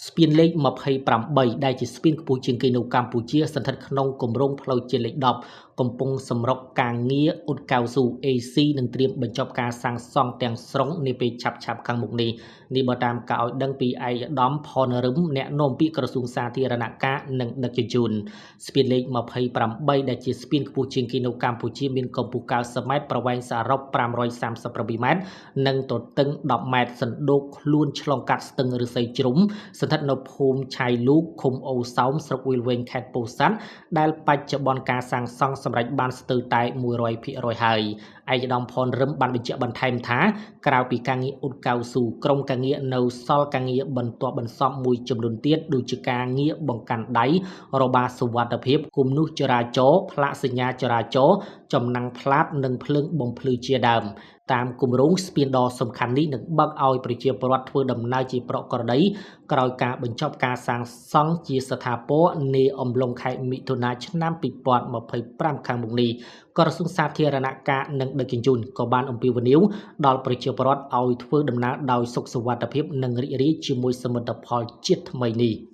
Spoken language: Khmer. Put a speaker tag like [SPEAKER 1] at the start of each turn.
[SPEAKER 1] ស្ពានលេខ28ដែលជាស្ពានខ្ពស់ជាងគេនៅកម្ពុជាស្ថិតក្នុងគម្រោងផ្លូវជាតិលេខ10កំពុងសម្រុកការងារឧដកៅស៊ូ AC នឹងត្រៀមបញ្ចប់ការសាងសង់ទាំងស្រុងនាពេលឆាប់ៗខាងមុខនេះបើតាមការឲ្យដឹងពីឯកឧត្តមផនរឹមអ្នកនាំពាក្យក្រសួងសាធារណការនិងដឹកជញ្ជូនស្ពានលេខ28ដែលជាស្ពានខ្ពស់ជាងគេនៅកម្ពុជាមានកម្ពស់90ម៉ែត្រប្រវែងសរុប537ម៉ែត្រនិងទទឹង10ម៉ែត្រសណ្ដូកខ្លួនឆ្លងកាត់ស្ទឹងឫស្សីជ្រុំស្ថិតនៅភូមិឆៃលូកឃុំអូសោមស្រុកវាលវែងខេត្តពោធិ៍សាត់ដែលបច្ចុប្បន្នការសាងសង់សម្រេចបានស្ទើរតែ 100% ហើយឯកឧត្តមផនរឹមបានបញ្ជាក់បន្ថែមថាក្រៅពីការងារឧដកៅស៊ូក្រុមការងារនៅសល់ការងារបន្ទាប់បន្សំមួយចំនួនទៀតដូចជាការងារបង្កាន់ដៃរបាសុវត្ថិភាពគំនូសចរាចរណ៍ផ្លាកសញ្ញាចរាចរណ៍ចំណាំងផ្លាតនិងភ្លើងបំភ្លឺជាដើមតាមគម្រោងស្ពានដ៏សំខាន់នេះនឹងបើកឲ្យប្រជាពលរដ្ឋធ្វើដំណើរជាប្រក្រតីក្រោយការបញ្ចប់ការសាងសង់ជាស្ថាពរនាអំឡុងខែមិថុនាឆ្នាំ2025ខាងមុខនេះក្រសួងសាធារណការនិងដឹកជញ្ជូនក៏បានអំពាវនាវដល់ប្រជាពលរដ្ឋឲ្យធ្វើដំណើរដោយសុខសុវត្ថិភាពនិងរីករាយជាមួយសមិទ្ធផលជាតិថ្មីនេះ